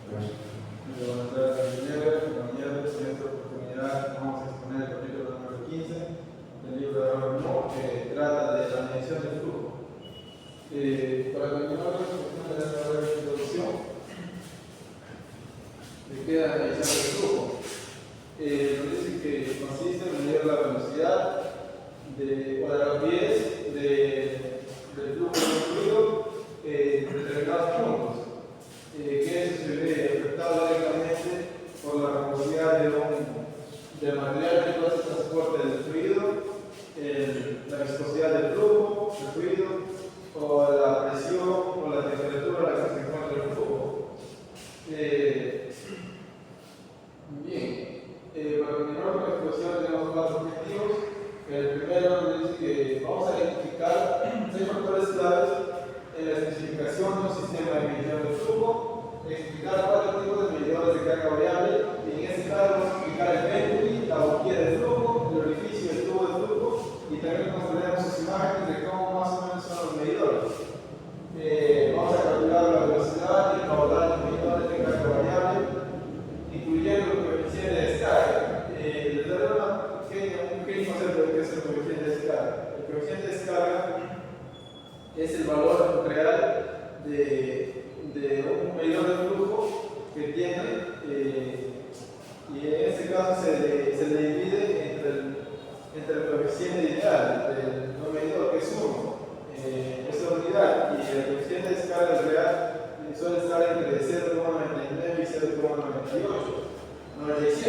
Buenas tardes, compañeros. Compañeros, en esta oportunidad vamos a exponer el capítulo número 15 del libro de Robert Moore, que trata de la medición del flujo. Para continuar con la exposición de la breve introducción, me queda la medición del flujo. Nos dice que consiste en medir la velocidad o la rapidez del flujo de un fluido en determinados puntos. Que eso se ve afectado directamente por la rugosidad del material que hace el transporte del fluido, la viscosidad del flujo, del fluido, o la presión o la temperatura a la que se encuentra el flujo. Bien, para continuar con la exposición tenemos cuatro objetivos. El primero nos dice que vamos a identificar 6 factores claves en la especificación de un sistema de medición del flujo, explicar 4 tipos de medidores de carga variable, y en este caso vamos a explicar el venturi, la boquilla de flujo, el orificio del tubo de flujo, y también mostraremos sus imágenes de cómo más o menos son los medidores. Vamos a calcular la velocidad y el caudal de medidores de carga variable, incluyendo el coeficiente de descarga. Les daré un pequeño concepto de qué es el coeficiente de descarga. El coeficiente de descarga es el valor real de un medidor de flujo que tiene, y en este caso se le divide entre el coeficiente ideal del medidor, que es 1, esa unidad, y el coeficiente de descarga real suele estar entre 0,99 y 0,97.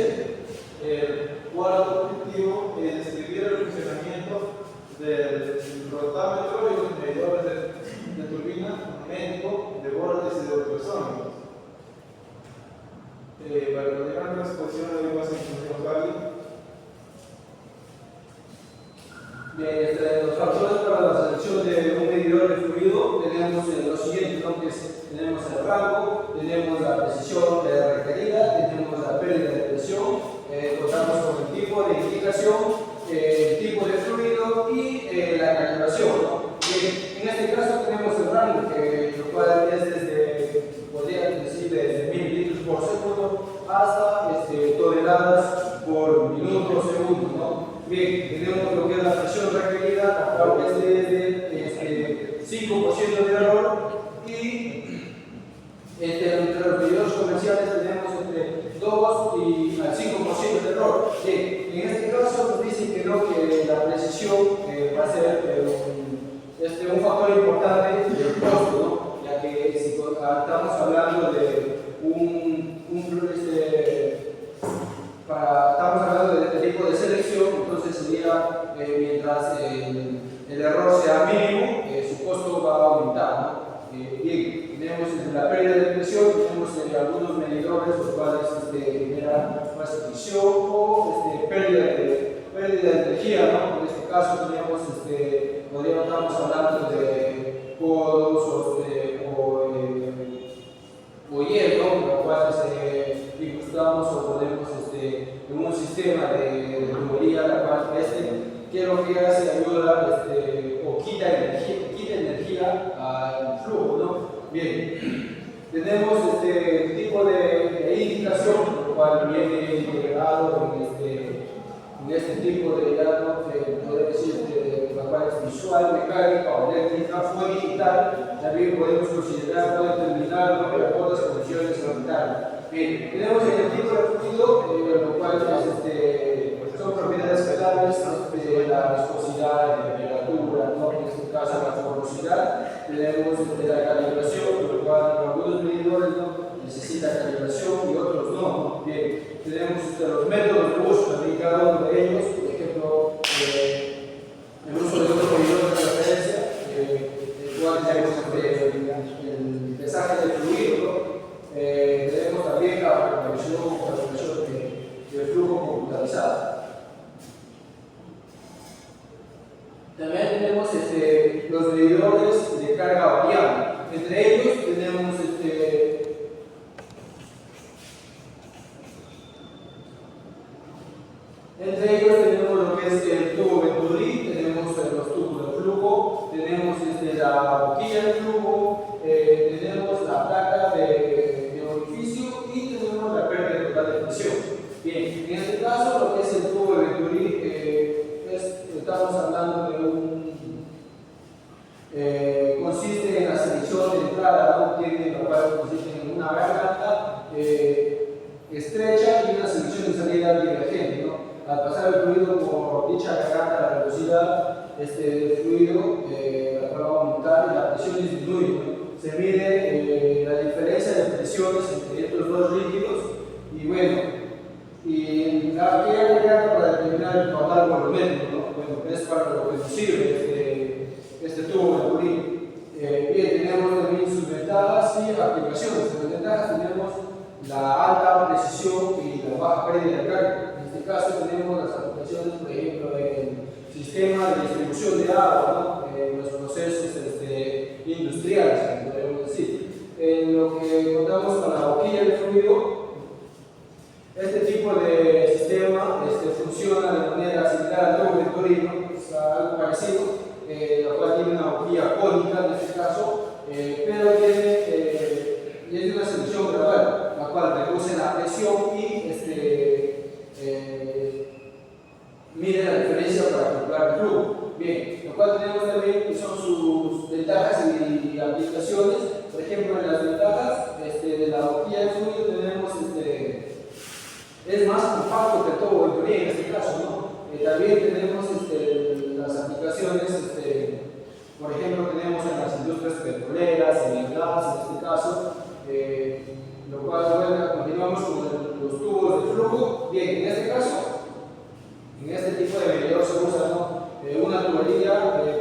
El cuarto objetivo es describir el funcionamiento del rotámetro y los medidores de turbina numérico de vórtices y de ultrasónicos. Para continuar con la exposición de la información Cali. Bien, los factores para la selección de un medidor de fluido tenemos los siguientes, ¿no? Tenemos el rango, tenemos la precisión requerida, tenemos la pérdida de presión, contamos con el tipo de indicación, el tipo de fluido y la calibración, ¿no? En este caso tenemos el rango, lo cual es podría decir, desde 1000 litros por segundo hasta toneladas por minuto o segundo, ¿no? Bien, tenemos lo que es la presión requerida, la cual es de 5% de error, y entre los medidores comerciales tenemos entre 2 y al 5% de error. Bien, en este caso nos dicen que no, que la precisión va a ser un factor importante del costo, ¿no? Ya que si estamos hablando de estamos hablando de tipo de selección, entonces sería mientras el error sea mínimo, su costo va a aumentar, ¿no? Bien, tenemos la pérdida de presión, tenemos algunos medidores los cuales generan más fricción o pérdida de energía, ¿no? En este caso tenemos, estamos hablando de codos o hielo, lo cual incrustamos o ponemos en un sistema de tubería, la cual que lo que hace ayuda o quita energía al flujo, ¿no? Bien, tenemos tipo de indicación, lo cual viene integrado en este tipo de llano, podemos decir, la cual es visual, mecánica o eléctrica, fue digital. También podemos considerar, puede determinar por las condiciones orbitales. Bien, tenemos el tipo de fluido, lo cual son propiedades claves de la viscosidad, de temperatura, ¿no? En este caso la porosidad. Tenemos la calibración, lo cual algunos medidores necesitan calibración y otros no. Bien, tenemos los métodos de uso, también cada uno de ellos, por ejemplo, el uso de otros medidores de referencia, el cual tenemos el pesaje del fluido, ¿no? Tenemos también la calculación del flujo computarizado. También tenemos los medidores de carga variable. Entre ellos tenemos estamos hablando de consiste en la selección de entrada, ¿no? Tiene la cual consiste en una garganta estrecha y una selección de salida divergente, ¿no? Al pasar el fluido por dicha garganta, la velocidad del fluido la cual va a aumentar y la presión disminuye, ¿no? Se mide la diferencia de presiones entre estos dos líquidos y bueno, y la que agregar para determinar el caudal volumétrico, ¿no? Bueno, es para lo que nos sirve este tubo de Curie. Bien, tenemos también sus ventajas y aplicaciones. En las ventajas tenemos la alta precisión y la baja pérdida de carga. En este caso tenemos las aplicaciones, por ejemplo, en sistema de distribución de agua, ¿no? En los procesos industriales, podríamos decir. En lo que contamos con la boquilla de fluido, este tipo de sistema funciona de manera similar al tubo de Torino, es algo parecido, la cual tiene una boquilla cónica en este caso, pero tiene una selección gradual, la cual reduce la presión y mide la diferencia para calcular el flujo. Bien, lo cual tenemos también que son sus ventajas y aplicaciones. Por ejemplo, en las ventajas de la boquilla de fluido tenemos es más compacto que todo el tubo en este caso, ¿no? También tenemos las aplicaciones, por ejemplo, tenemos en las industrias petroleras, en el gas, en este caso, lo cual, bueno, continuamos con los tubos de flujo. Bien, en este caso, en este tipo de medidor se usa, ¿no? Una tubería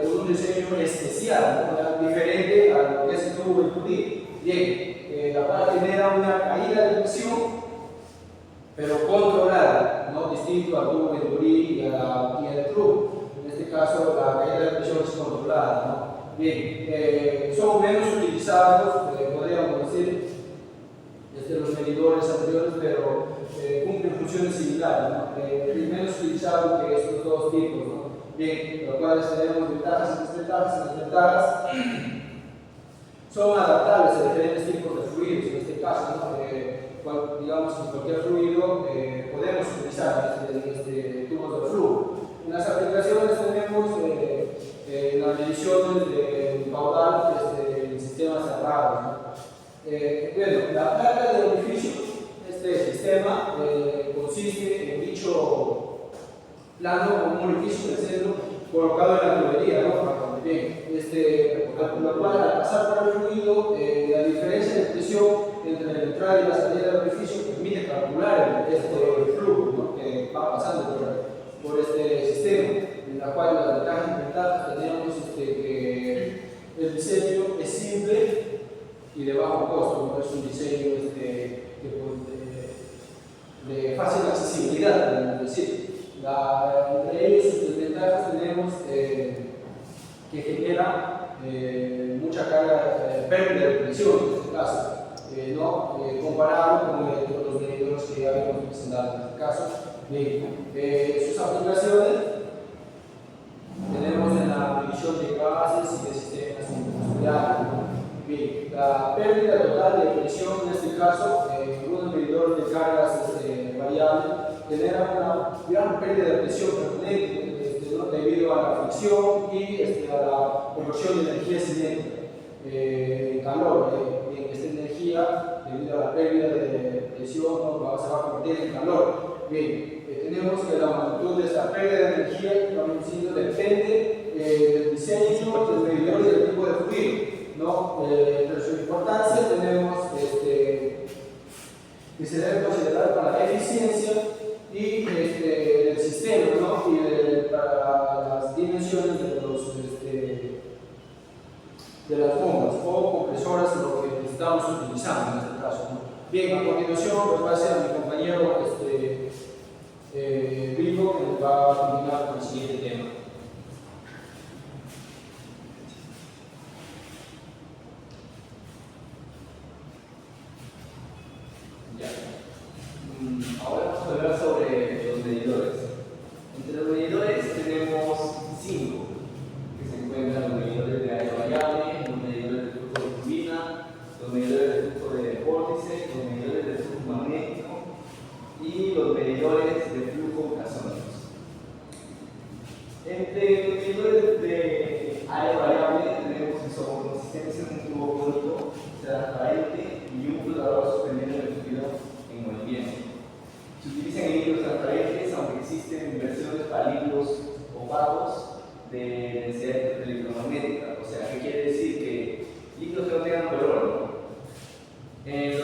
con un diseño especial, ¿no? Diferente a lo que es el tubo de Curie. Bien, la cual genera una caída de presión, pero controlada, ¿no? Distinto al tubo de Curie y a la boquilla de flujo. En este caso, la caída de presión es controlada, ¿no? Bien, son menos utilizados, podríamos decir, los medidores anteriores, pero cumplen funciones similares, ¿no? Menos utilizados que estos dos tipos, ¿no? Bien, los cuales tenemos ventajas y desventajas. Las ventajas son adaptables a diferentes tipos de fluidos, en este caso, ¿no? Digamos que cualquier fluido podemos utilizar tubos de flujo. En las aplicaciones tenemos las mediciones de caudal en sistemas cerrados, ¿no? Bueno, la placa de orificio, este sistema consiste en dicho plano con un orificio en el centro colocado en la tubería, ¿no? Bien, lo cual al pasar por el fluido, la diferencia de presión entre la entrada y la salida del orificio permite calcular este flujo, ¿no? Que va pasando por este sistema, en la cual las ventajas y desventajas tenemos que el diseño es simple y de bajo costo, ¿no? Es un diseño de fácil accesibilidad, podemos decir. Entre ellos, sus desventajas tenemos que genera mucha carga, pérdida de presión en este caso, ¿no? Comparado con los medidores que ya habíamos presentado en este caso. Sus aplicaciones tenemos en la medición de gases y de sistemas industriales, ¿no? Bien, la pérdida total de presión en este caso, un medidor de cargas variable genera una gran pérdida de presión permanente, ¿no? Debido a la fricción y a la conversión de energía cinética en calor. Esta energía, debido a la pérdida de presión, ¿no? Se va a convertir en calor. Bien, tenemos que la magnitud de esta pérdida de energía, depende del diseño del medidor y del tipo de fluido, ¿no? Pero su importancia tenemos que se debe considerar para la eficiencia y del sistema, ¿no? Y para las dimensiones de las bombas o compresoras, lo que estamos utilizando en este caso, ¿no? Bien, a continuación pues va a ser mi compañero Vivo, que nos va a continuar con el siguiente tema. Ahora vamos a hablar sobre los medidores. Entre los medidores tenemos 5, que se encuentran los medidores de área variable, los medidores de flujo de turbina, los medidores de flujo de vórtice, los medidores de flujo magnético y los medidores de flujo ultrasónicos. Entre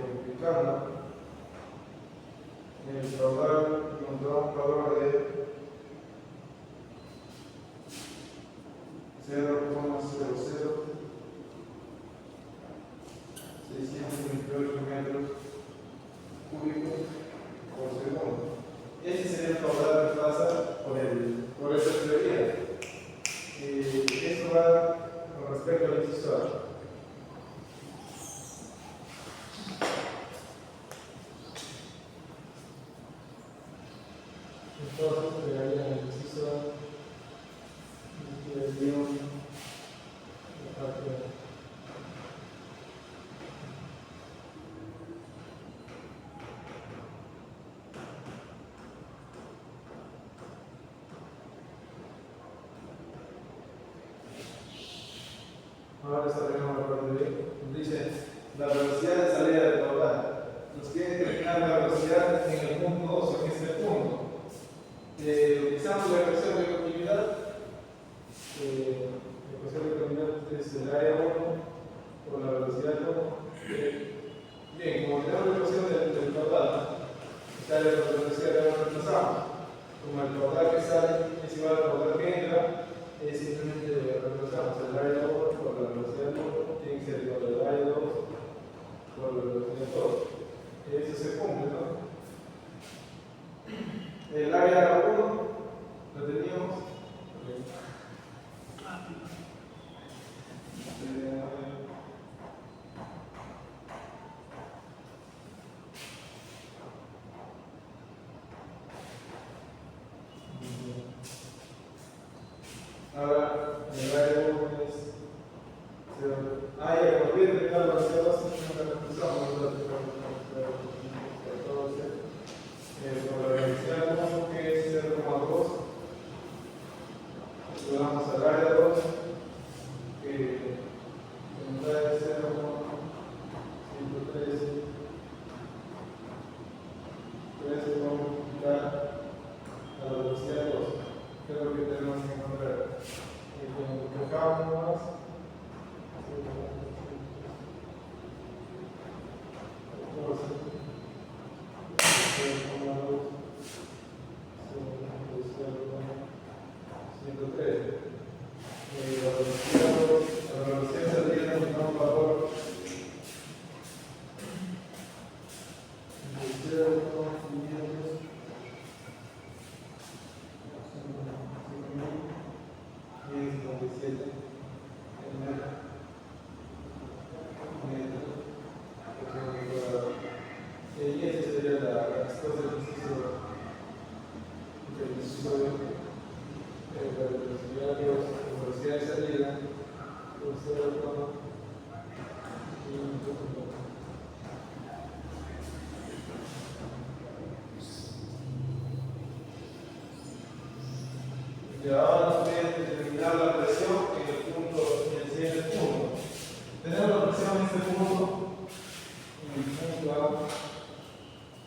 multiplicando el caudal nos da un valor de 0,00628 metros cúbicos por segundo. Ese sería el caudal que pasa por esa teoría. Eso va con respecto al inciso A. Entonces, pegaría el inciso A y el guión la parte de ahora estaremos la parte de nos dice la velocidad de salida del caudal. Nos quiere determinar la velocidad en el punto 2, en este punto. Utilizamos la ecuación de continuidad. La ecuación de continuidad es el área 1 por la velocidad 1. Bien, como tenemos la ecuación del caudal, sale la velocidad que nos reemplazamos. Como el caudal que sale es igual al caudal que entra, simplemente reemplazamos el área 1 por la velocidad 1, tiene que ser igual al área 2 por la velocidad 2. Eso se cumple, ¿no? El área 1 lo teníamos. Ahora, el área 1 es 0. Ah, ya, como bien terminar la velocidad 2, no la reemplazamos, ¿no? Por la velocidad 1 que es 0,2, le damos al área 2 que nos da 0,113 vamos a multiplicar a la velocidad 2, que es lo que tenemos que encontrar. Y cuando multiplicamos más, 113. La velocidad salida nos da un valor de 0,500 157 metros. Y esa sería la respuesta del inciso de velocidad de salida por 0,5. Y ahora nos viene a determinar la presión en el siguiente punto. Tenemos la presión en este punto, en el punto A,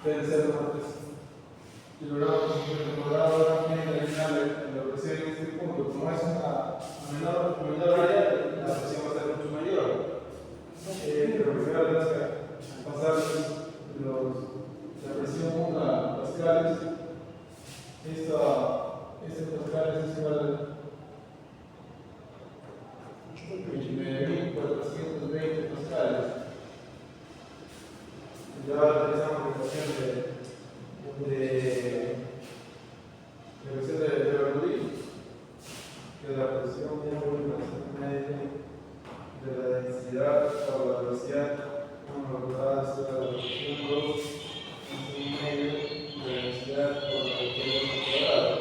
debe ser una presión. Y logramos ahora determinar la presión en este punto. Como es una menor área, la presión va a ser mucho mayor. Pero primero tenemos que pasar la presión 1 a pascales. Este pascales es igual a 29.420 pascales. Y ahora realizamos la ecuación de Bernoulli, que es la presión media de la densidad por la velocidad 1 elevado a la presión 2 medio de la densidad por la velocidad cuadrada.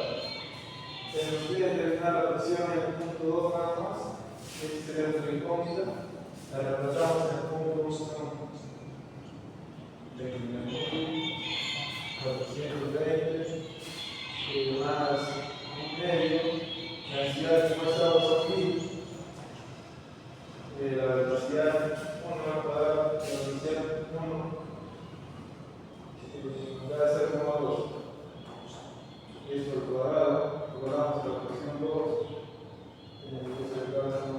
Se nos pide determinar la presión en el punto 2 nada más. Este sería nuestra incógnita. La reemplazamos en el punto 1 de 420 más un medio. La densidad que pasamos aquí, la velocidad 1 al cuadrado, la velocidad 1 va a ser 0,2. Esto al cuadrado, igualamos la presión 2, que se va a hacer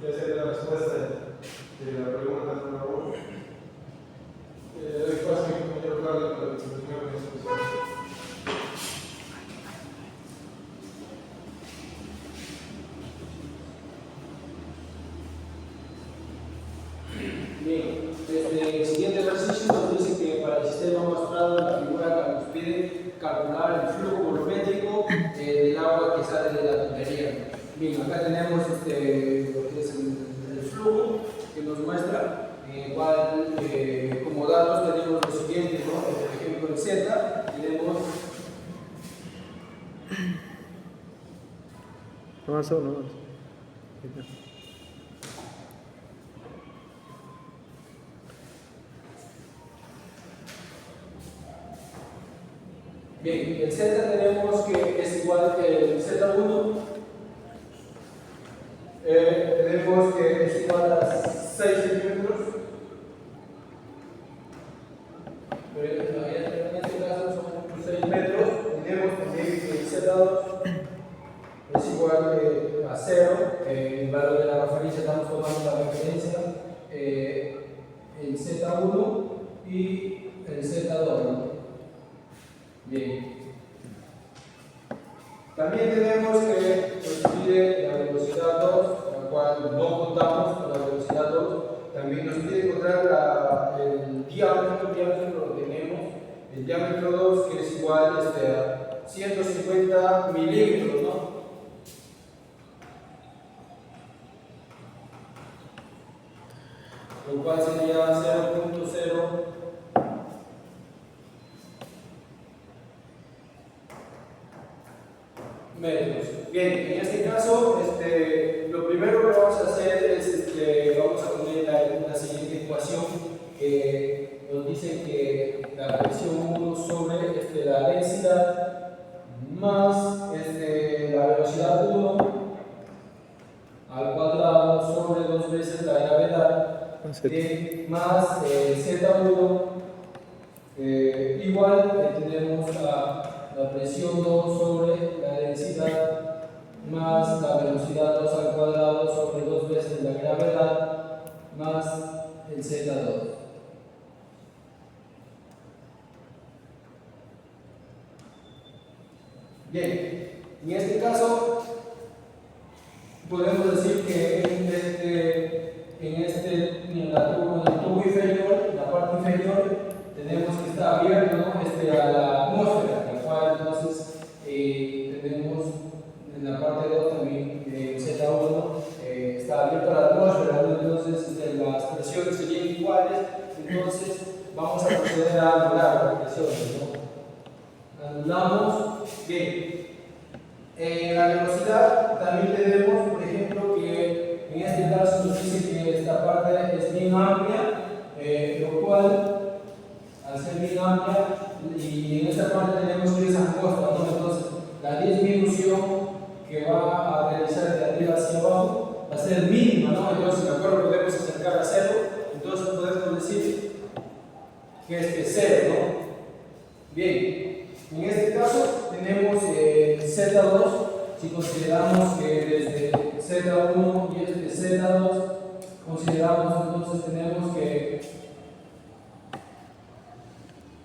Ya sería la respuesta de la pregunta número 1. Doy paso a mi compañero Carlos para que continúe con la exposición. Bien, desde el siguiente ejercicio nos dice que para el sistema mostrado en la figura que nos pide calcular el flujo volumétrico del agua que sale de la tubería. Bien, acá tenemos lo que es el flujo que nos muestra, igual como datos tenemos lo siguiente, ¿no? Por ejemplo, en Z tenemos No avanzó, no avanzó. bien, el Z tenemos que es igual que el Z1, tenemos que es igual a 6 centímetros, pero en este caso son 6 metros, tenemos también que el Z2 es igual a 0, el valor de la referencia estamos tomando la referencia, el Z1 y el Z2, ¿no? Bien. También tenemos que nos pide la velocidad 2, la cual no contamos con la velocidad 2. También nos pide encontrar el diámetro lo tenemos. El diámetro 2 que es igual a 150 milímetros, ¿no? Lo cual sería 0.0 metros. Bien, en este caso, lo primero que vamos a hacer es, vamos a poner la siguiente ecuación que nos dice que la presión 1 sobre la densidad más la velocidad 1 al cuadrado sobre 2 veces la gravedad más Z1 igual tenemos la presión 2 sobre la densidad más la velocidad 2 al cuadrado sobre 2 veces la gravedad más el Z2. Bien, en este caso podemos decir que en el tubo inferior, en la parte inferior, tenemos que está abierto, ¿no? A la atmósfera, la cual entonces tenemos en la parte 2 también Z1 está abierto a la atmósfera, ¿no? Entonces las presiones serían iguales, entonces vamos a proceder a anular las presiones, ¿no? Anulamos, bien. En la velocidad también tenemos, por ejemplo, que en este caso nos dice que esta parte es bien amplia, lo cual al ser bien amplia y en esta parte tenemos que es angosta, ¿no? Entonces la disminución que va a realizar de arriba hacia abajo va a ser mínima, ¿no? Entonces mejor lo podemos acercar a 0, entonces podemos decir que es de 0, ¿no? Bien, en este caso tenemos Z2, si consideramos que desde Z1 y Z2 consideramos, entonces tenemos que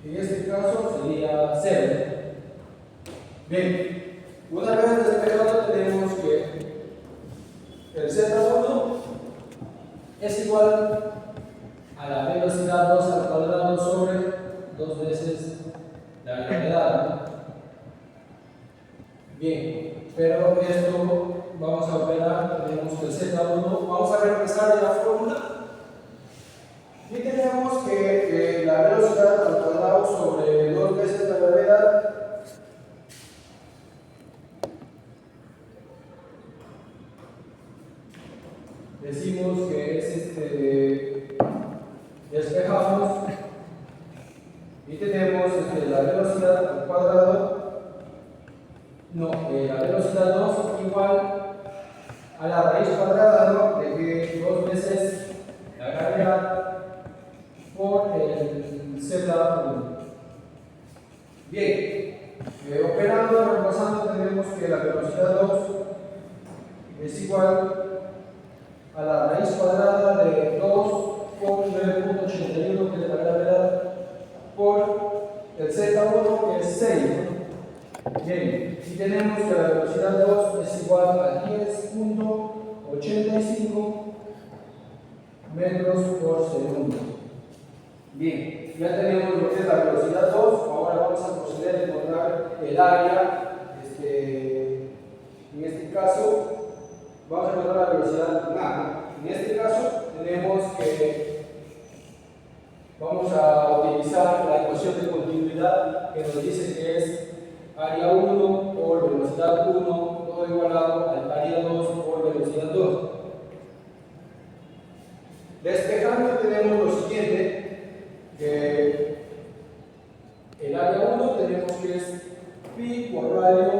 en este caso sería 0. Bien, una vez despejado tenemos que el Z1 es igual a la velocidad 2 al cuadrado sobre 2 veces la gravedad. Bien, pero esto vamos a operar, tenemos que el Z1, vamos a regresar de la fórmula y tenemos que la velocidad al cuadrado sobre 2 veces la gravedad decimos que es despejamos y tenemos la velocidad al cuadrado, no, la velocidad 2 igual a la raíz cuadrada, ¿no? De que 2 veces la gravedad por el Z1. Bien, operando, repasando, tenemos que la velocidad 2 es igual a la raíz cuadrada de 2 por 9.81, que es la gravedad, por el Z1, que es 6. Bien, y tenemos que la velocidad 2 es igual a 10.85 metros por segundo. Bien, ya tenemos lo que es la velocidad 2. Ahora vamos a proceder a encontrar el área. En este caso, vamos a encontrar la velocidad nada. En este caso, tenemos que vamos a utilizar la ecuación de continuidad que nos dice que es área 1 por velocidad 1, todo igualado al área 2 por velocidad 2. Despejando tenemos lo siguiente, que el área 1 tenemos que es pi por radio,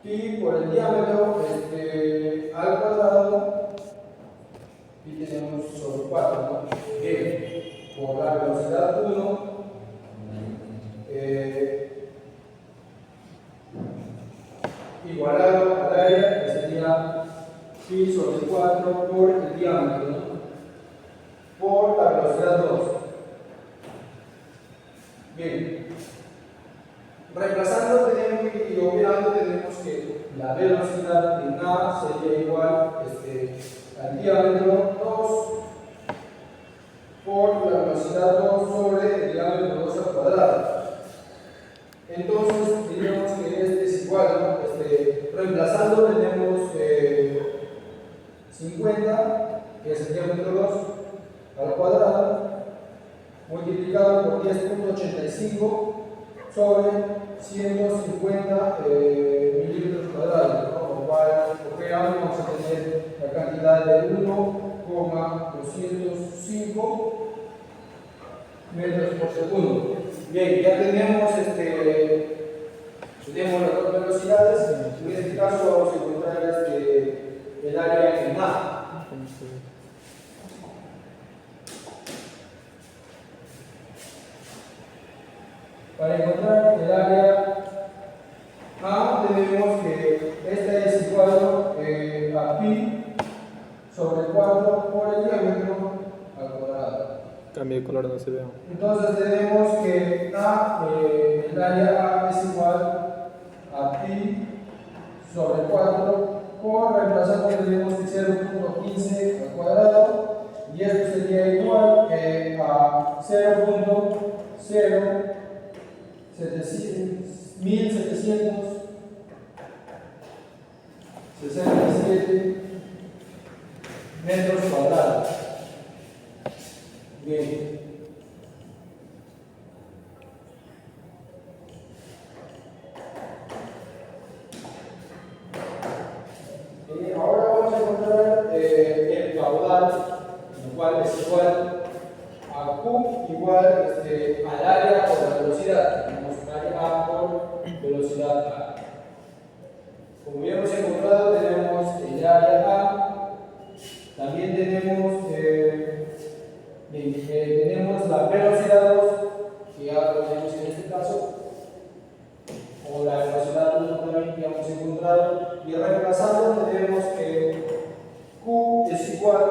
pi por el diámetro al cuadrado, y tenemos sobre 4, ¿no? Bien, por la velocidad 1, igualado al área, que sería pi sobre 4 por el diámetro, ¿no? Por la velocidad 2. Bien, reemplazando tenemos y obviando tenemos que la velocidad en A sería igual al diámetro 2 por la velocidad 2 sobre el diámetro 2 al cuadrado. Entonces diríamos que es igual, ¿no? Reemplazando tenemos 50, que es el diámetro 2 al cuadrado, multiplicado por 10.85 sobre 150 milímetros cuadrados, ¿no? Con lo cual, vamos a tener la cantidad de 1,205 metros por segundo. Bien, ya tenemos las dos velocidades. En este caso vamos a encontrar el área en A. Para encontrar el área A tenemos que esta es igual a pi sobre 4 por el diámetro al cuadrado. Cambio de color, no se vea. Entonces tenemos que el área A es igual a pi sobre 4 por reemplazando tenemos que 0.15 al cuadrado, y esto sería igual a 1767 metros cuadrados. Bien. Ahora vamos a encontrar el caudal, lo cual es igual a Q igual al área por la velocidad. Tenemos área A por velocidad A. Como ya hemos encontrado, tenemos el área A, también tenemos la velocidad 2, que ya lo tenemos en este caso, o la velocidad 1 también que hemos encontrado, y reemplazando tenemos que Q es igual a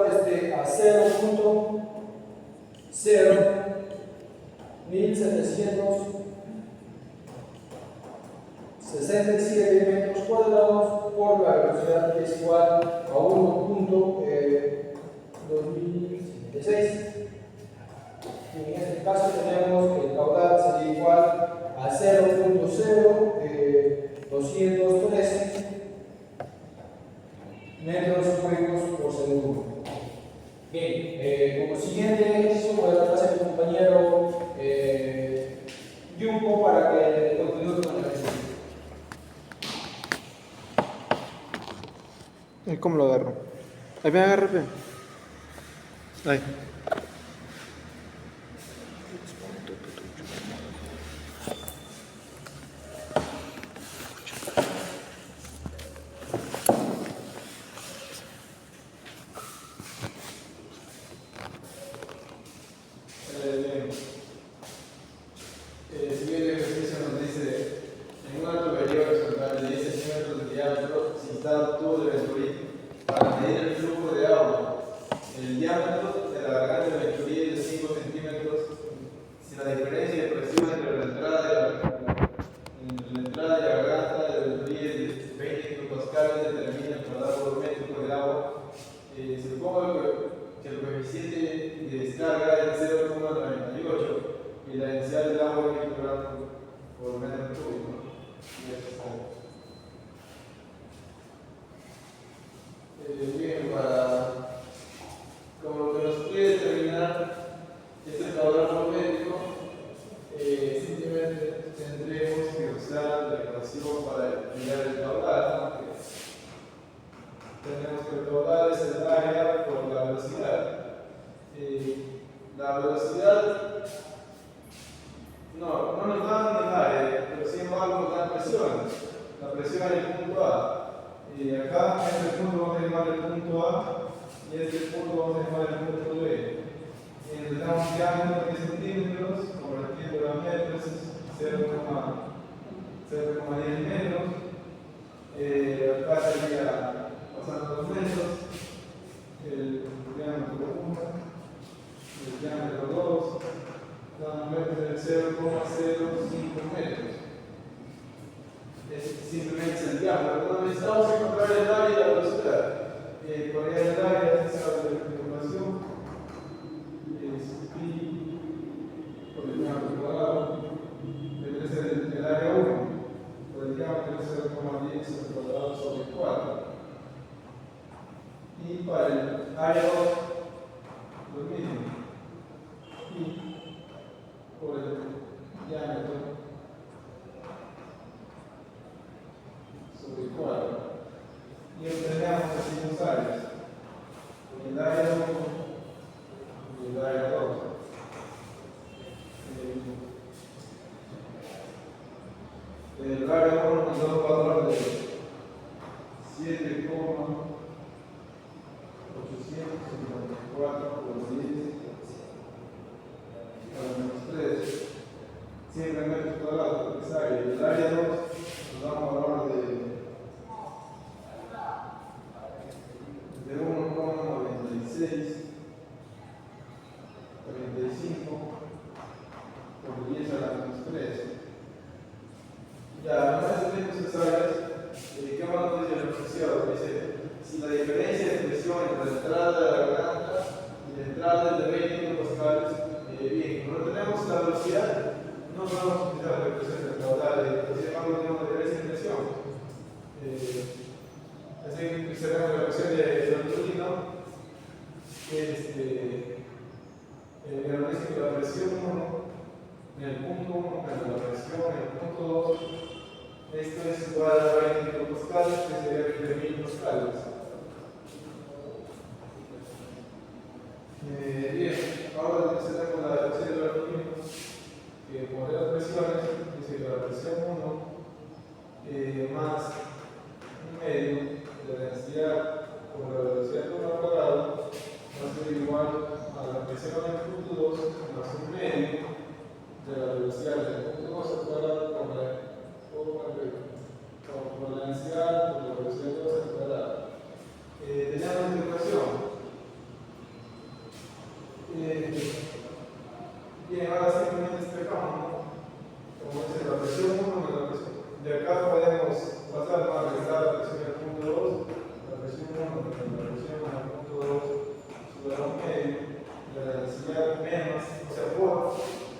0.01767 metros cuadrados por la velocidad que es igual a 1.2056. En este caso tenemos que el caudal sería igual a 0.0213 metros cúbicos por segundo. Bien, como siguiente ejercicio voy a dar a mi compañero Yunko para que continúe con el ejercicio. ¿Cómo lo agarro? Ahí me agarra, ahí. El siguiente ejercicio nos dice: en una tubería horizontal de 10 centímetros de diámetro metro cúbico. Y eso está. Bien, como lo que nos puede determinar este caudal prométrico, simplemente tendremos que usar la ecuación para hallar el caudal, ¿no? Tenemos que el caudal es el área por la velocidad. La velocidad no nos dan el área, pero sin embargo nos dan presión. La presión en el punto A. Y acá en este punto vamos a llamar el punto A y este punto vamos a llamar el punto B. Y necesitamos un diámetro de 10 centímetros, convertido a metros, 0,10 metros. Acá sería pasando los metros, el diámetro 1, el diámetro 2, dando 0,05 metros. Simplemente es el diámetro. Cuando necesitamos encontrar el área y la velocidad, por ahí el área se sabe de la información, es pi por el diámetro cuadrado, debe ser el área 1, por el diámetro 0,10 al cuadrado sobre 4. Y para el área 2, lo mismo, pi por el diámetro sobre 4. Y obtenemos así dos áreas, el área 1 y el área 2. El área 1 nos da un valor de 7,854 por 10 a la menos 3, siempre metros cuadrados por esa área. El área 2 nos da un valor de 1,96 45 por 10 a la menos 3. Ya, una vez tenemos esas áreas, ¿qué más nos dice el profesor? Dice, si la diferencia de presión entre la entrada de la garganta y la entrada de 20 kilopascales, bien, como no tenemos la velocidad, no podemos utilizar la presión del caudal, sin embargo tenemos la diferencia de presión. Así que utilizaremos la ecuación de Longitudino, que es que la presión 1 en el punto 1 menos la presión en el punto 2, esto es igual a 20 kilopascales, que sería 20.000 pascales. Bien, ahora tenemos la ecuación de Longitudino, que por las presiones, dice que la presión 1 más un medio de la densidad por la velocidad de 1 al cuadrado va a ser igual a la presión en el punto 2 más un medio de la velocidad del punto 2 al cuadrado por la densidad por la velocidad de 2 al cuadrado. Tenemos esta ecuación. Bien, ahora simplemente despejamos, como dice la presión 1 menos la presión. De acá podemos pasar a restar la presión en el punto 2, la presión 1 menos la presión en el punto 2 sobre un medio de la densidad menos, o sea, por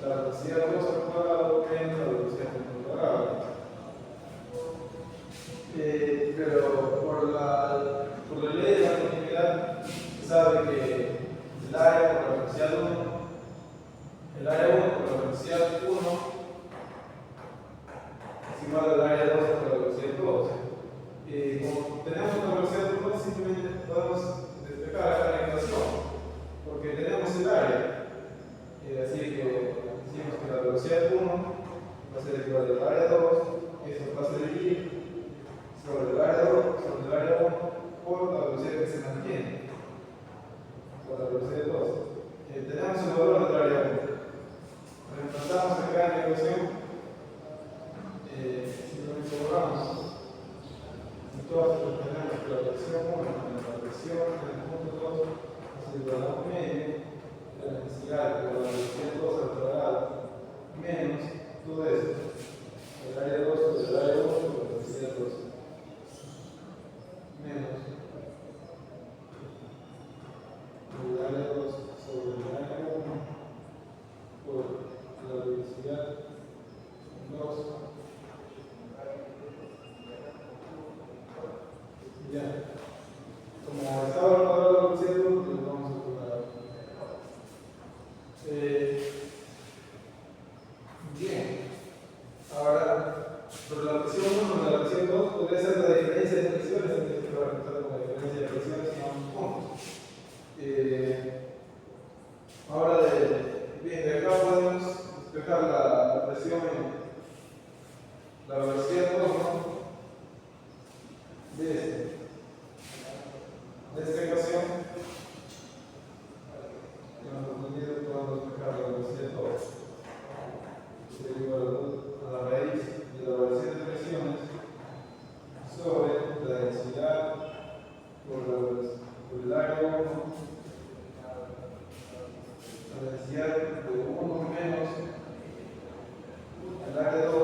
la velocidad 2 al cuadrado menos la velocidad al cuadrado. Pero por la ley de la continuidad se sabe que el área por la velocidad 1, el área 1 por la velocidad 1 es igual al área 2 por la velocidad 2. Como tenemos una velocidad 1, simplemente podemos despejar acá la ecuación, porque tenemos el área. Así que decimos que la velocidad 1 va a ser igual al área 2, y eso va a ser y sobre el área 2, sobre el área 1, por la velocidad que se mantiene, por la velocidad 2. Tenemos el valor del área 1. Reemplazamos acá en la ecuación, simplemente borramos. Entonces tenemos que la presión 1 menos la presión en el punto 2 va a ser igual a un medio de la densidad por la velocidad 2 al cuadrado menos todo esto, el área 2 sobre el área 1 por la velocidad 2 menos el área 2 sobre el área 1 por la velocidad 2 podría ser la diferencia de presiones, antes que representar como diferencia de presiones y vamos puntos. Ahora, de acá podemos despejar la presión, la velocidad de torno de esta ecuación. Hemos tenido que podemos despejar la velocidad de torno. Es igual a la raíz de la velocidad de presiones sobre la densidad por el área 1, la densidad de 1 menos el área 2,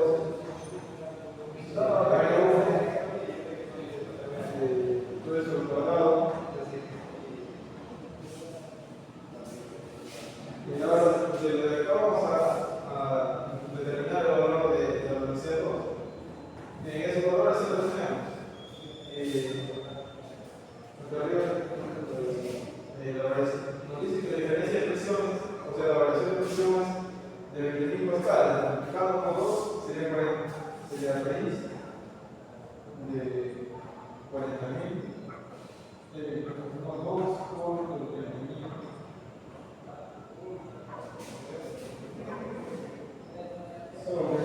el área 1, todo eso al cuadrado. Y ahora, desde acá vamos a determinar el valor de la velocidad 2. En esos valores sí los tenemos. Nos dice que la diferencia de presiones, o sea, la variación de presiones de 25 escalas, multiplicado por 2 sería 40, sería la raíz de 40.000. Con 2 por 40.000 sobre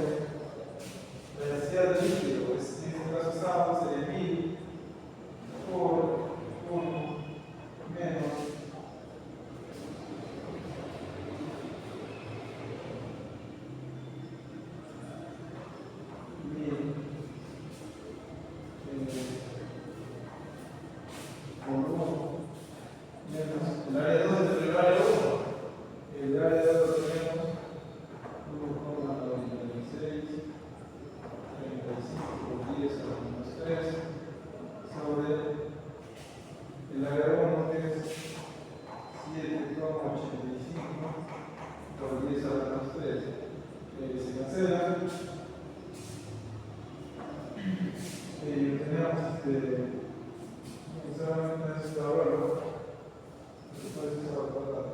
la densidad del líquido, pues en este caso estamos en 1000 por 1 menos 1000 por 1 menos el área 2 entre el área 1. El área 2 lo tenemos 1,96 35 por 10 a la menos 3 sobre el área 1 que es 7,85 por 10 a la menos 3. Se cancela y tenemos solamente este valor, después se va a guardar.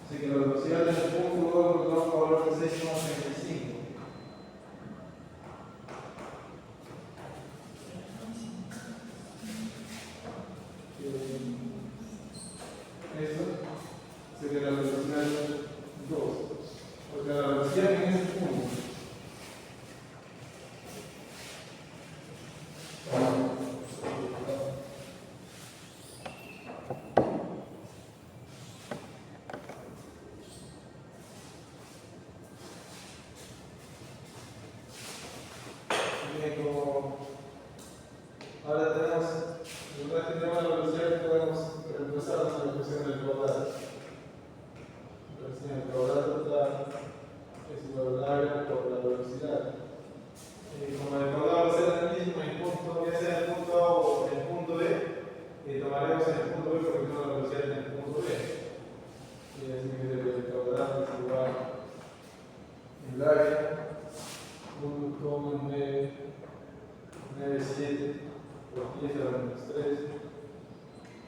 Así que la velocidad del punto 2 nos da un valor de 6,35. Esto sería la velocidad 2. O sea, la velocidad en este punto. Ahora tenemos la velocidad que podemos reemplazar la ecuación del caudal. La ecuación del caudal total es igual al área por la velocidad. Como el caudal va a ser el mismo en punto, ya sea en el punto A o en el punto B, tomaremos en el punto B porque tenemos la velocidad en el punto B. Y así que el caudal es igual al área 1,97 por 10 a la menos 3,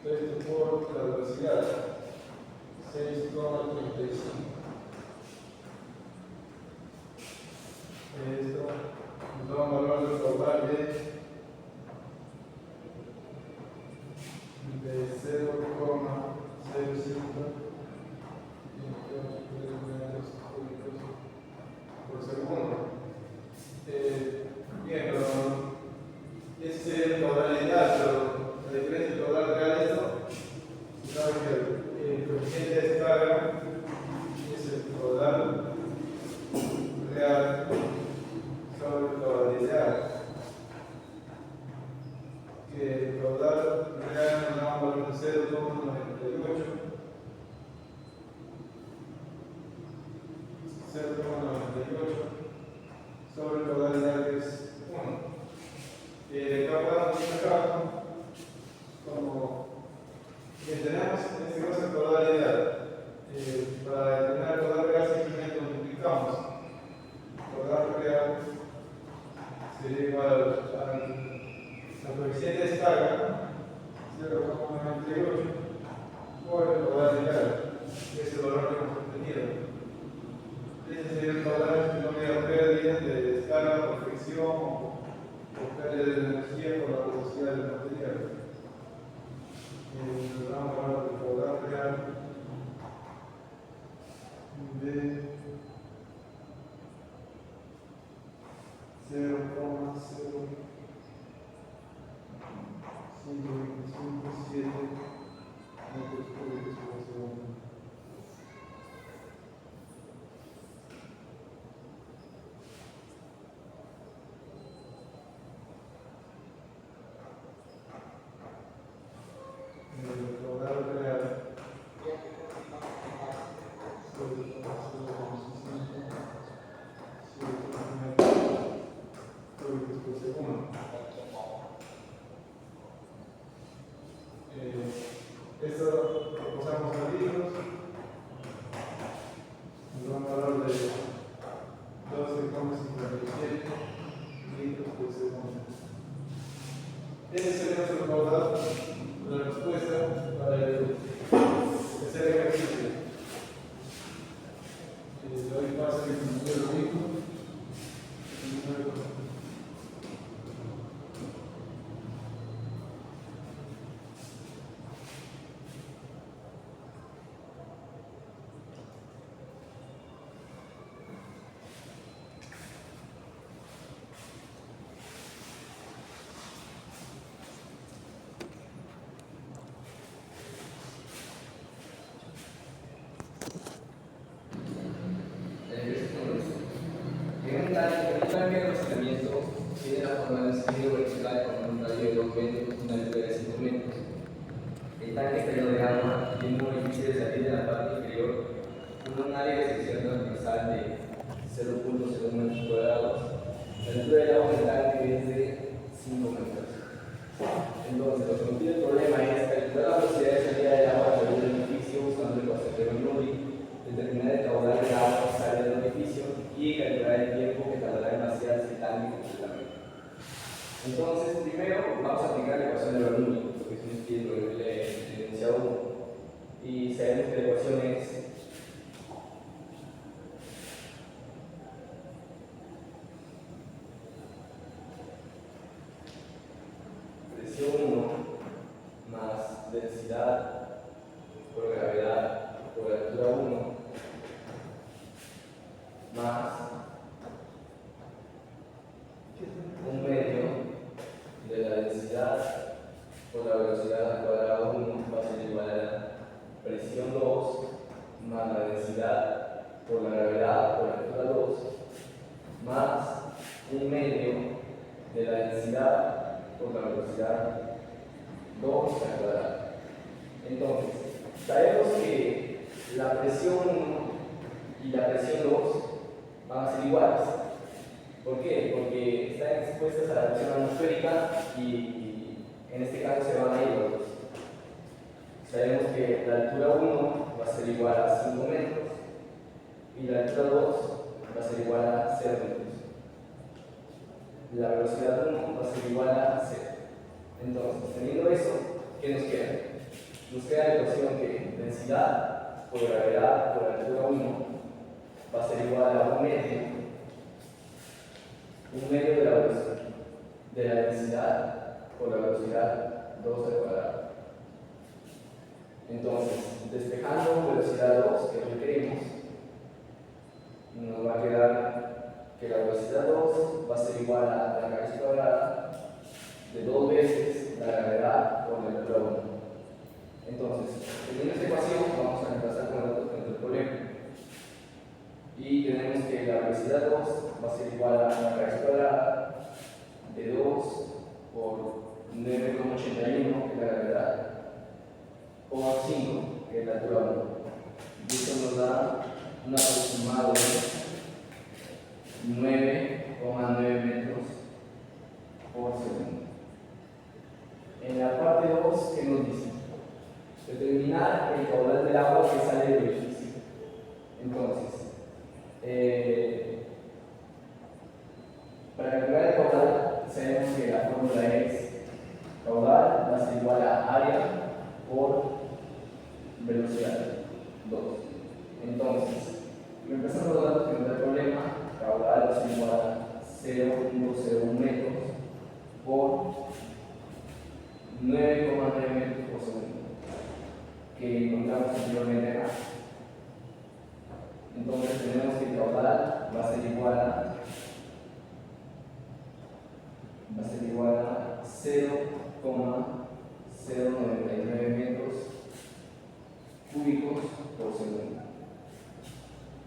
esto por la velocidad 6,35. Esto nos da un valor del caudal de 0,05 metros cúbicos por segundo. Bien, pero ese sería el caudal ideal, pero la diferencia del caudal real es esto. Si sabe que el coeficiente de descarga es el caudal real sobre el caudal ideal. 0,0527 metros cúbicos por segundo. El caudal real por segundo. Esto lo pasamos a litros, nos da un valor de 12,57 litros por segundo. Ese sería nuestro caudal, la respuesta para el tercer ejercicio. Le doy paso al ingeniero Rico. El plan de almacenamiento tiene la forma de un cilindro vertical con un radio de 2 metros y una altura de 5 metros. El tanque exterior de agua tiene un orificio de salida en la parte inferior con un área de sección transversal de 0,01 metros cuadrados. La altura del agua del tanque es de 5 metros. Entonces, lo que nos pide el problema es calcular la velocidad de salida del agua a través del orificio usando el concepto de Bernoulli, determinar el caudal del agua que sale del orificio y calcular el tiempo que tardará en vaciarse el tanque completamente. Entonces, primero vamos a aplicar la ecuación de Bernoulli, que es un estilo del enunciado 1. Y sabemos que la ecuación es presión 1 más densidad por gravedad por altura 1 más un medio de la densidad por la velocidad al cuadrado 1 va a ser igual a la presión 2 más la densidad por la gravedad por la altura 2 más un medio de la densidad por la velocidad 2 al cuadrado. Entonces, sabemos que la presión 1 y la presión 2 van a ser iguales. ¿Por qué? Porque están expuestas a la presión atmosférica y en este caso se van a ir los dos. Sabemos que la altura 1 va a ser igual a 5 metros y la altura 2 va a ser igual a 0 metros. La velocidad 1 va a ser igual a 0. Entonces, teniendo eso, ¿qué nos queda? Nos queda la ecuación que densidad por gravedad por altura 1 va a ser igual a un medio de la velocidad de la densidad por la velocidad 2 al cuadrado. Entonces, despejando velocidad 2, que es lo que queremos, nos va a quedar que la velocidad 2 va a ser igual a la raíz cuadrada de 2 veces la gravedad por la altura 1. Entonces, teniendo esta ecuación, vamos a reemplazar con el otro frente del problema. Y tenemos que la velocidad 2 va a ser igual a la raíz cuadrada de 2 por 9,81, que es la gravedad, por 5, que es la altura 1. Y esto nos da un aproximado de 9,9 metros por segundo. En la parte 2, ¿qué nos dice? Determinar el caudal del agua que sale del orificio. Entonces, para calcular el caudal, sabemos que la fórmula es caudal va a ser igual a área por velocidad 2. Entonces, empezando los datos que nos da el problema, caudal va a ser igual a 0,01 metros por 9,9 metros por segundo, que encontramos anteriormente acá. Entonces tenemos que el caudal va a ser igual a metros cúbicos por segundo.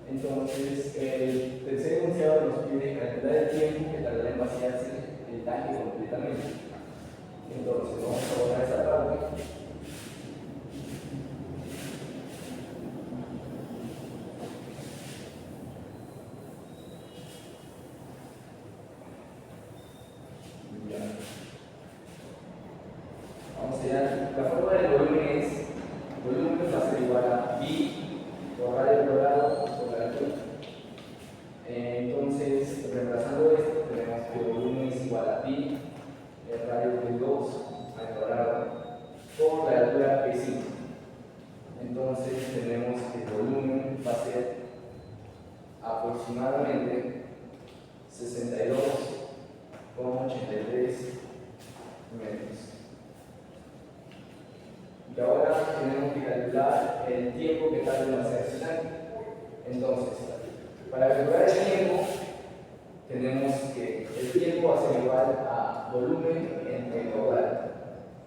Entonces, el tercer enunciado nos pide calcular el tiempo que tardará en vaciarse el tanque completamente. Entonces, vamos a borrar esa parte. Vamos allá. La forma del volumen es, el volumen va a ser igual a pi por radio cuadrado por la altura. Entonces, reemplazando esto, tenemos que el volumen es igual a pi, el radio de 2 al cuadrado, por la altura P5. Entonces, tenemos que el volumen va a ser aproximadamente 62,83 metros. Y ahora tenemos que calcular el tiempo que tarda en vaciarse el tanque. Entonces, para calcular el tiempo, tenemos que el tiempo va a ser igual a volumen entre caudal.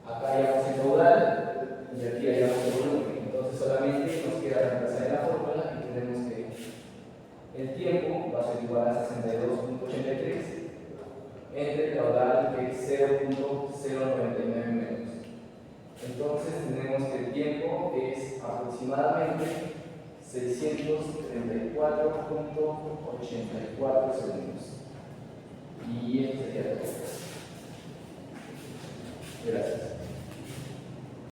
Acá hayamos el caudal y aquí hayamos el volumen. Entonces, solamente nos queda reemplazar en la fórmula y tenemos que el tiempo va a ser igual a 62,83 entre el caudal, que es 0,099 metros. Entonces tenemos que el tiempo es aproximadamente 634,84 segundos. Y esto sería todo. Gracias.